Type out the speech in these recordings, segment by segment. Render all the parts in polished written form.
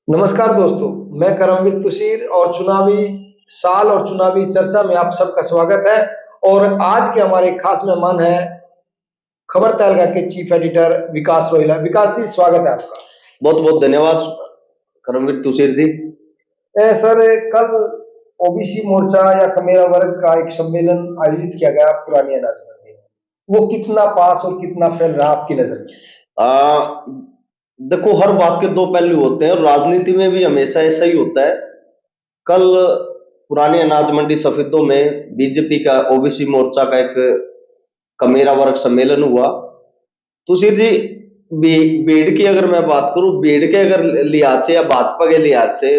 नमस्कार दोस्तों, मैं करमवीर तुषीर और चुनावी साल और चुनावी चर्चा में आप सबका स्वागत है। और आज के हमारे खास मेहमान हैं खबर तहलका के चीफ एडिटर विकास रोहिला। विकास जी, स्वागत है आपका। बहुत बहुत धन्यवाद करमवीर तुषीर जी। सर, कल ओबीसी मोर्चा या कमेरा वर्ग का एक सम्मेलन आयोजित किया गया पुरानी अनाज मंडी में। वो कितना पास और कितना फेल रहा आपकी नजर में? देखो, हर बात के दो पहलू होते हैं और राजनीति में भी हमेशा ऐसा ही होता है। कल पुरानी अनाज मंडी सफेदों में बीजेपी का ओबीसी मोर्चा का एक कमेरा वर्ग सम्मेलन हुआ। तुषीर जी, भीड़ की अगर मैं बात करूं, भीड़ के अगर लिहाज से या भाजपा के लिहाज से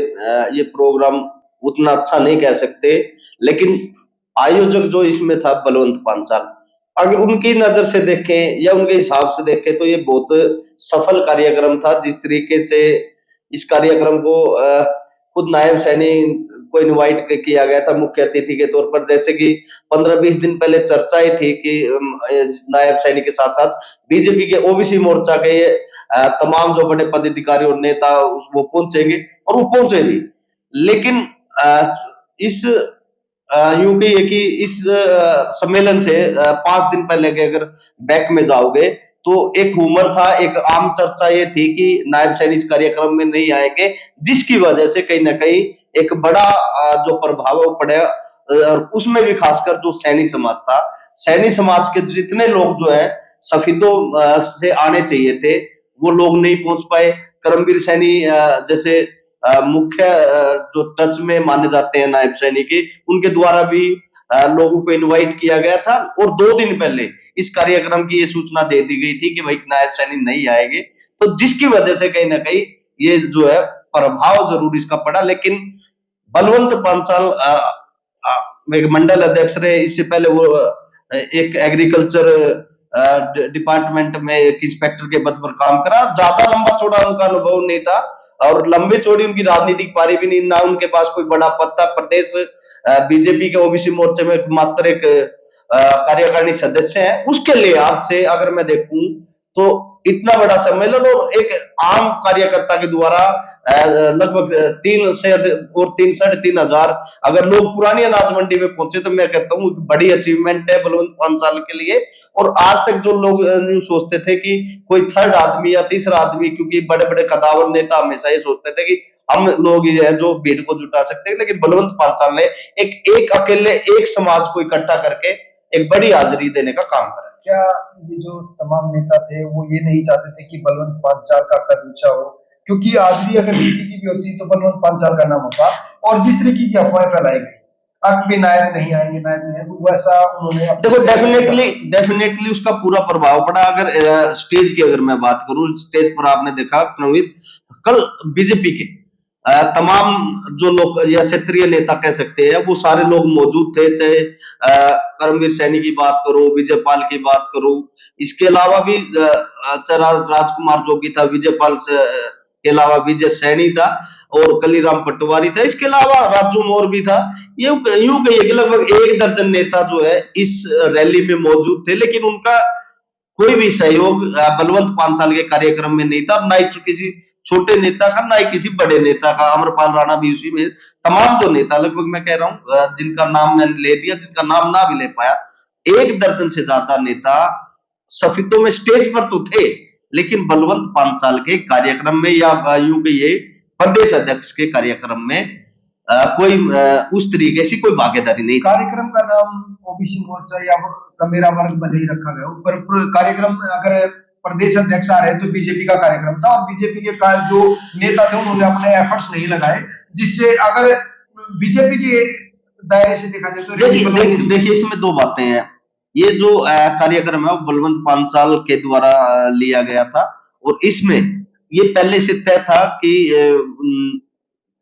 ये प्रोग्राम उतना अच्छा नहीं कह सकते, लेकिन आयोजक जो इसमें था बलवंत पांचाल, अगर उनकी नजर से देखें या उनके हिसाब से देखें तो ये बहुत सफल कार्यक्रम था। जिस तरीके से इस कार्यक्रम को खुद नायब सैनी को इनवाइट किया गया था मुख्य अतिथि के तौर पर, जैसे कि 15-20 दिन पहले चर्चाएं थी कि नायब सैनी के साथ साथ बीजेपी के ओबीसी मोर्चा के तमाम जो बड़े पदाधिकारी और नेता वो पहुंचेंगे और वो पहुंचे भी। लेकिन इस यूं कहिए कि इस सम्मेलन से 5 दिन पहले के अगर बैक में जाओगे तो एक ह्यूमर था, एक आम चर्चा ये थी कि नायब सैनी इस कार्यक्रम में नहीं आएंगे, जिसकी वजह से कहीं ना कहीं एक बड़ा जो प्रभाव वो पड़े, और उसमें भी खासकर जो सैनी समाज था, सैनी समाज के जितने लोग जो है सफेदों से आने चाहिए थे वो लोग नहीं पहुंच पाए। करमवीर सैनी जैसे मुख्य जो टच में माने जाते हैं नायब सैनी के, उनके द्वारा भी लोगों को इनवाइट किया गया था और 2 दिन पहले इस कार्यक्रम की ये सूचना दे दी गई थी कि भाई नायब सैनी नहीं आएंगे, तो जिसकी वजह से कहीं ना कहीं ये जो है प्रभाव जरूर इसका पड़ा। लेकिन बलवंत पांचाल एक मंडल अध्यक्ष रहे, इससे पहले वो एक एग्रीकल्चर डिपार्टमेंट में एक इंस्पेक्टर के पद पर काम करा। ज्यादा लंबा चौड़ा उनका अनुभव नहीं था और लंबी चौड़ी उनकी राजनीतिक पारी भी नहीं, ना उनके पास कोई बड़ा पद था। प्रदेश बीजेपी के ओबीसी मोर्चे में मात्र एक कार्यकारिणी सदस्य है। उसके लिहाज से अगर मैं देखूं तो इतना बड़ा सम्मेलन और एक आम कार्यकर्ता के द्वारा लगभग 3 से 3.5 हजार अगर लोग पुरानी अनाज मंडी में पहुंचे तो मैं कहता हूँ बड़ी अचीवमेंट है बलवंत पांचाल के लिए। और आज तक जो लोग यूं सोचते थे कि कोई थर्ड आदमी या तीसरा आदमी, क्योंकि बड़े बड़े कदावर नेता हमेशा ये सोचते थे कि हम लोग ये हैं जो भीड़ को जुटा सकते हैं, लेकिन बलवंत पांचाल ने एक अकेले एक समाज को इकट्ठा करके एक बड़ी हाजिरी देने का काम करा। क्या ये जो तमाम नेता थे वो ये नहीं चाहते थे कि बलवंत पांचाल का कद ऊंचा हो? क्योंकि हाजिरी अगर किसी की भी होती तो बलवंत पांचाल का नाम होता। और जिस तरीके की अफवाहें फैलाई गई भी नायब नहीं आएंगे, नायब नहीं आएंगे, वैसा उन्होंने देखो, डेफिनेटली उसका पूरा प्रभाव पड़ा। अगर स्टेज की अगर मैं बात करूं, स्टेज पर आपने देखा प्रवीण, कल बीजेपी के तमाम जो लोग या क्षेत्रीय नेता कह सकते हैं वो सारे लोग मौजूद थे। चाहे करमवीर सैनी की बात करो, विजय पाल की बात करो, इसके अलावा भी चाहे राजकुमार जोगी था, विजय पाल से के अलावा विजय सैनी था और कलीराम पटवारी था, इसके अलावा राजू मोर भी था। यूं कहिए कि लगभग 1 दर्जन नेता जो है इस रैली में मौजूद थे, लेकिन उनका कोई भी सहयोग बलवंत पांचाल के कार्यक्रम में नहीं था, ना ही किसी छोटे नेता का, ना ही किसी बड़े नेता का। अमरपाल राणा भी उसी में, तमाम जो नेता, लगभग मैं कह रहा हूं जिनका नाम मैंने ले दिया, जिनका नाम ना भी ले पाया, 1 दर्जन से ज्यादा नेता सफेदों में स्टेज पर तो थे, लेकिन बलवंत पांचाल के कार्यक्रम में या यूं कहिए प्रदेश अध्यक्ष के कार्यक्रम में कोई उस तरीके से कोई भागीदारी नहीं। कार्यक्रम का नाम ओबीसी मोर्चा या कमेरा वर्ग भले ही रखा गया, पर कार्यक्रम में अगर प्रदेश अध्यक्ष आ रहे तो बीजेपी का कार्यक्रम था और बीजेपी के जो नेता थे उन्होंने अपने एफर्ट्स नहीं लगाए, जिससे अगर बीजेपी के दायरे से देखा जाए तो देखिए इसमें दो बातें हैं। ये जो कार्यक्रम है वो बलवंत पांचाल के द्वारा लिया गया था और इसमें ये पहले से तय था कि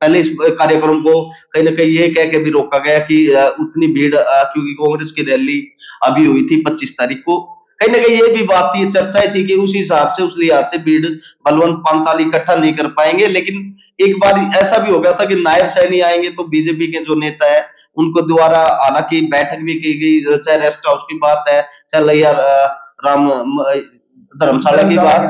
पहले इस कार्यक्रम को कहीं ना कहीं ये कह के भी रोका गया कि उतनी भीड़, क्योंकि कांग्रेस की रैली अभी हुई थी 25 तारीख को, कहीं ना कहीं ये भी बात थी, चर्चाएं थी कि उस हिसाब से उस लिहाज से भीड़ बलवंत पांचाल इकट्ठा नहीं कर पाएंगे। लेकिन एक बार ऐसा भी हो गया था कि नायब सैनी आएंगे तो बीजेपी के जो नेता है उनको द्वारा हालांकि बैठक भी की गई, चाहे रेस्ट हाउस की बात है, चाहे लैया राम धर्मशाला की बात।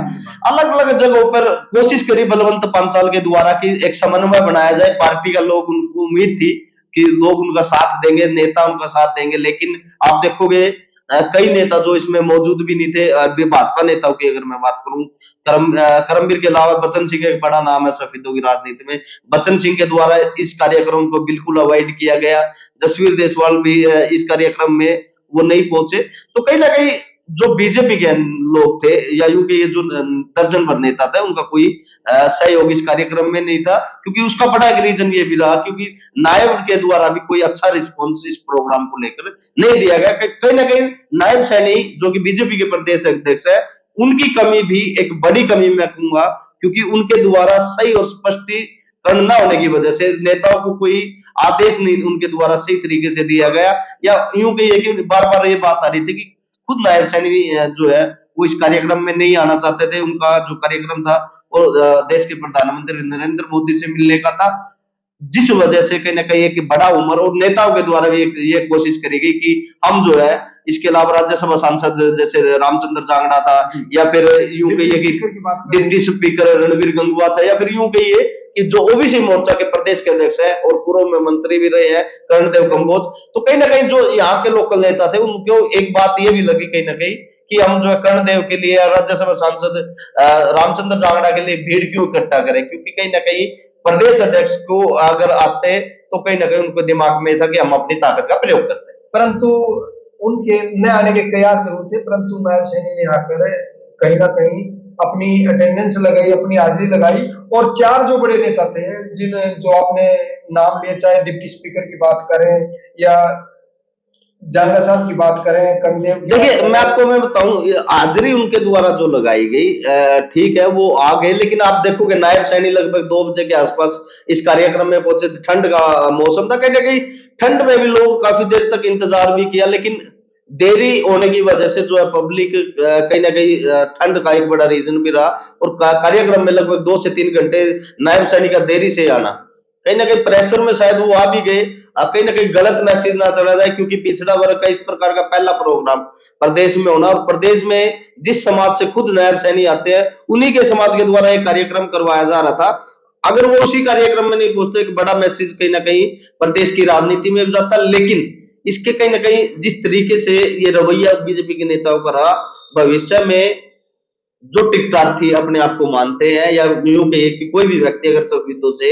अलग अलग जगहों पर कोशिश करी बलवंत पांचाल के द्वारा कि एक समन्वय बनाया जाए। पार्टी का लोग उनको उम्मीद थी कि लोग उनका साथ देंगे, नेता उनका साथ देंगे, लेकिन आप देखोगे कई नेता जो इसमें मौजूद भी नहीं थे। अभी भाजपा नेताओं की अगर मैं बात करूं, करमवीर के अलावा बचन सिंह एक बड़ा नाम है सफेदों की राजनीति में। बचन सिंह के द्वारा इस कार्यक्रम को बिल्कुल अवॉइड किया गया। जसवीर देशवाल भी इस कार्यक्रम में वो नहीं पहुंचे। तो कहीं ना कहीं जो बीजेपी के लोग थे या यूं के ये जो दर्जन भर नेता थे, उनका कोई सहयोग इस कार्यक्रम में नहीं था। क्योंकि उसका बड़ा एक रीजन ये भी रहा, क्योंकि नायब के द्वारा भी कोई अच्छा रिस्पॉन्स इस प्रोग्राम को लेकर नहीं दिया गया। कहीं ना कहीं नायब सैनी जो कि बीजेपी के प्रदेश अध्यक्ष है, उनकी कमी भी एक बड़ी कमी मैं कहूंगा, क्योंकि उनके द्वारा सही और स्पष्टीकरण न होने की वजह से नेताओं को कोई आदेश नहीं उनके द्वारा सही तरीके से दिया गया। या यूं कहिए कि बार बार ये बात आ रही थी कि खुद नायब सैनी जो है वो इस कार्यक्रम में नहीं आना चाहते थे। उनका जो कार्यक्रम था वो देश के प्रधानमंत्री नरेंद्र मोदी से मिलने का था, जिस वजह से कहीं ना कहीं एक बड़ा उम्र और नेताओं के द्वारा भी ये कोशिश करी गई कि हम जो है इसके अलावा राज्यसभा सांसद जैसे रामचंद्र जांगड़ा था, या फिर यूं कहिए कि डिप्टी स्पीकर रणवीर गंगवा था, या फिर यूं कहिए कि जो ओबीसी मोर्चा के प्रदेश के अध्यक्ष है और पूर्व में मंत्री भी रहे हैं कर्णदेव कंबोज। तो कहीं ना कहीं जो यहाँ के लोकल नेता थे उनको एक बात ये भी लगी कहीं ना कहीं कि हम जो है कर्णदेव के लिए राज्यसभा सांसद रामचंद्र जांगड़ा के लिए भीड़ क्यों इकट्ठा करें, क्योंकि कहीं ना कहीं प्रदेश अध्यक्ष को अगर आते तो कहीं ना कहीं उनको दिमाग में था कि हम अपनी ताकत का प्रयोग करते हैं। परंतु उनके न आने के कयास जरूर थे, परंतु नायब सैनी ने आकर कहीं ना कहीं अपनी अटेंडेंस लगाई, अपनी हाजिरी लगाई। और चार जो बड़े नेता थे जिन जो आपने नाम लिए, चाहे डिप्टी स्पीकर की बात करें या जांगड़ा साहब की बात करें, कर्णदेव की देखिए मैं बताऊं, हाजिरी उनके द्वारा जो लगाई गई ठीक है वो आ गए, लेकिन आप देखोगे नायब सैनी लगभग 2 बजे के आसपास इस कार्यक्रम में पहुंचे। ठंड का मौसम था, कहीं ना कहीं ठंड में भी लोग काफी देर तक इंतजार भी किया, लेकिन देरी होने की वजह से जो है पब्लिक कहीं ना कहीं ठंड का एक बड़ा रीजन भी रहा। और कार्यक्रम में लगभग 2 से 3 घंटे नायब सैनी का देरी से आना, कहीं ना कहीं प्रेशर में शायद वो आ भी गए। कहीं ना कहीं गलत मैसेज ना चला जाए, क्योंकि पिछड़ा वर्ग का इस प्रकार का पहला प्रोग्राम प्रदेश में होना, और प्रदेश में जिस समाज से खुद नायब सैनी आते हैं उन्हीं के समाज के द्वारा एक कार्यक्रम करवाया जा रहा था। अगर वो उसी कार्यक्रम में नहीं पहुंचते, एक बड़ा मैसेज कहीं ना कहीं प्रदेश की राजनीति में भी जाता। लेकिन इसके कहीं ना कहीं जिस तरीके से ये रवैया बीजेपी के नेताओं का रहा, भविष्य में जो टिकटार्थी अपने आप को मानते हैं या यूं कहिए कि कोई भी व्यक्ति अगर संविदों से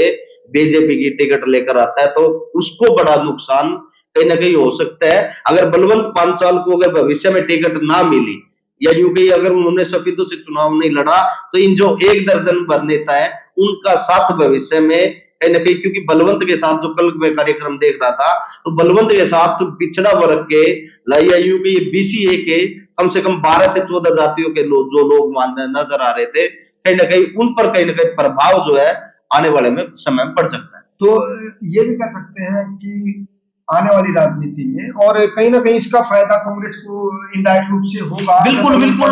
बीजेपी की टिकट लेकर आता है तो उसको बड़ा नुकसान कहीं ना कहीं हो सकता है। अगर बलवंत पांचाल को अगर भविष्य में टिकट ना मिली या यूं कहिए अगर उन्होंने सफेदों से चुनाव नहीं लड़ा, तो इन जो 1 दर्जन भर नेता है उनका साथ भविष्य में कहीं ना कहीं, क्योंकि बलवंत के साथ जो कल मैं कार्यक्रम देख रहा था, तो बलवंत के साथ पिछड़ा वर्ग के या यूं कहिए बीसीए के कम से कम 12 से 14 जातियों के लोग जो लोग मानने नजर आ रहे थे, कहीं ना कहीं उन पर कहीं ना कहीं प्रभाव जो है आने वाले में समय में पड़ सकता है। तो ये भी कह सकते हैं कि आने वाली राजनीति में और कहीं ना कहीं इसका फायदा कांग्रेस को इनडायरेक्ट रूप से होगा। बिल्कुल बिल्कुल,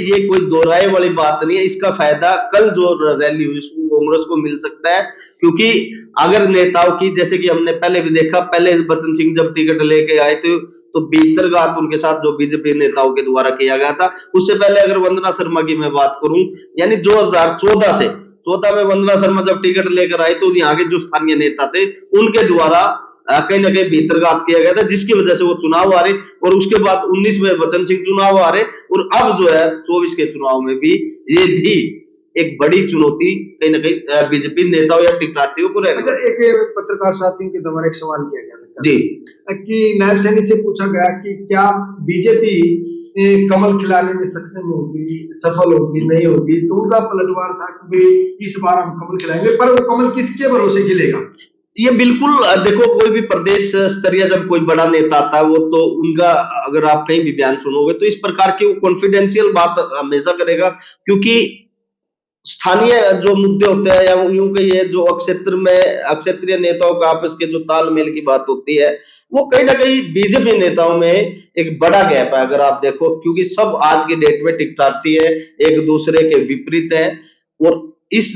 ये कोई दोहराए वाली बात नहीं है। इसका फायदा कल जो रैली हुई उसको कांग्रेस को मिल सकता है, क्योंकि अगर नेताओं की, जैसे कि हमने पहले भी देखा, पहले बचन सिंह जब टिकट लेके आए थे तो भीतरघात उनके साथ जो बीजेपी नेताओं के द्वारा किया गया था। उससे पहले अगर वंदना शर्मा की मैं बात करूं, यानी 2014 में वंदना शर्मा जब टिकट लेकर आई तो यहाँ के जो स्थानीय नेता थे उनके द्वारा कहीं ना कहीं भीतरघात किया गया था, जिसकी वजह से वो चुनाव आ रहे। और उसके बाद 19 में बचन सिंह चुनाव आ रहे, और अब जो है 24 के चुनाव में भी ये भी एक बड़ी चुनौती कहीं ना कहीं बीजेपी नेताओं या टिकटार्थियों को रहने। एक पत्रकार साथियों के द्वारा एक सवाल किया गया जी कि नायब सैनी से पूछा गया कि क्या बीजेपी कमल खिलाने में सक्षम होगी, सफल होगी, नहीं होगी, तो उनका पलटवार था कि इस बार हम कमल खिलाएंगे, पर वो कमल किसके भरोसे खिलेगा? ये बिल्कुल देखो, कोई भी प्रदेश स्तरीय जब कोई बड़ा नेता आता है वो तो उनका अगर आप कहीं भी बयान सुनोगे तो इस प्रकार की वो कॉन्फिडेंशियल बात हमेशा करेगा, क्योंकि स्थानीय जो मुद्दे होते हैं या यूं कहिए जो क्षेत्रीय नेताओं का आपस के जो तालमेल की बात होती है, वो कहीं ना कहीं बीजेपी नेताओं में एक बड़ा गैप है अगर आप देखो, क्योंकि सब आज की डेट में टिकटार्थी है, एक दूसरे के विपरीत है। और इस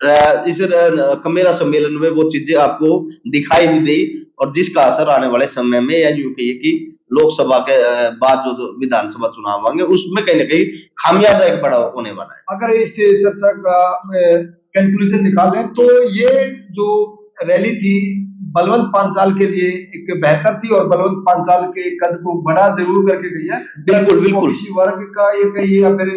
कमेरा सम्मेलन में वो चीजें आपको दिखाई भी दी, और जिसका असर आने वाले समय में या यूं कहिए कि लोकसभा के बाद जो विधानसभा चुनाव होंगे उसमें कहीं ना कहीं खामियाजा एक बड़ा होने वाला है। अगर इस चर्चा का कंक्लूजन निकालें तो ये जो रैली थी बलवंत पांचाल के लिए एक बेहतर थी और बलवंत पांचाल के कद को बड़ा जरूर करके गई है। बिल्कुल बिल्कुल। ओबीसी वर्ग का ये कहिए या फिर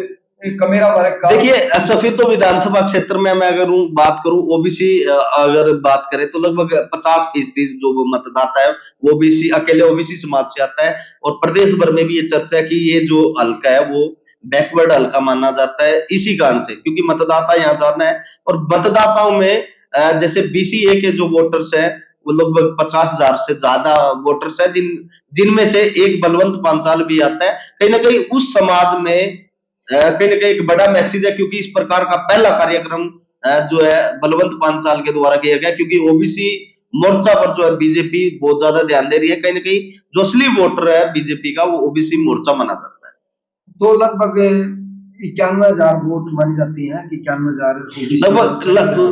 कमेरा वर्ग का। देखिए सफेदो विधानसभा क्षेत्र में मैं अगर बात करूं ओबीसी अगर बात करें तो लगभग 50% जो मतदाता है वो ओबीसी अकेले ओबीसी समाज से आता है और प्रदेश भर में भी ये चर्चा है कि ये जो हल्का है वो बैकवर्ड हल्का माना जाता है इसी कारण से क्योंकि मतदाता यहाँ ज्यादा है और मतदाताओं में जैसे बीसीए के जो वोटर्स है वो लगभग 50,000 से ज्यादा वोटर्स है जिनमें से एक बलवंत पांचाल भी आता है। कहीं ना कहीं उस समाज में कहीं ना कहीं एक बड़ा मैसेज है क्योंकि इस प्रकार का पहला कार्यक्रम जो है बलवंत पांचाल के द्वारा किया गया क्योंकि ओबीसी मोर्चा पर जो है बीजेपी बहुत ज्यादा ध्यान दे रही है। कहीं ना कहीं जो असली वोटर है बीजेपी का वो ओबीसी मोर्चा माना जाता है। तो लगभग 91,000 वोट मानी जाती है कि 91,000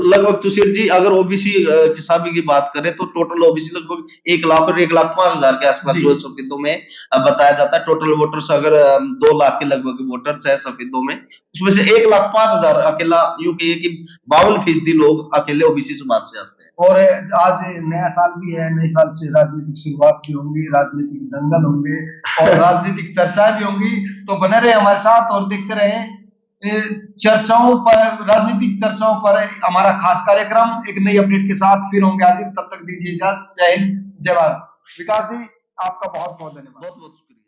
लगभग तुषार जी अगर ओबीसी किसाबी की बात करें तो टोटल ओबीसी लगभग 1 लाख और 1,05,000 के आसपास जो है सफेदों में बताया जाता है। टोटल वोटर्स अगर 2 लाख के लगभग वोटर्स है सफेदों में उसमें से 1,05,000 अकेला यूं कहिए कि 52% लोग अकेले ओबीसी समाज से आते हैं। और आज नया साल भी है, नए साल से राजनीतिक शुरुआत भी होंगी, राजनीतिक दंगल होंगे और राजनीतिक चर्चाएं भी होंगी। तो बने रहे हमारे साथ और देखते रहे चर्चाओं पर, राजनीतिक चर्चाओं पर हमारा खास कार्यक्रम एक नई अपडेट के साथ फिर होंगे हाजिर। तब तक दीजिए इजाजत। जय हिंद, जय भारत। विकास जी आपका बहुत बहुत धन्यवाद। बहुत बहुत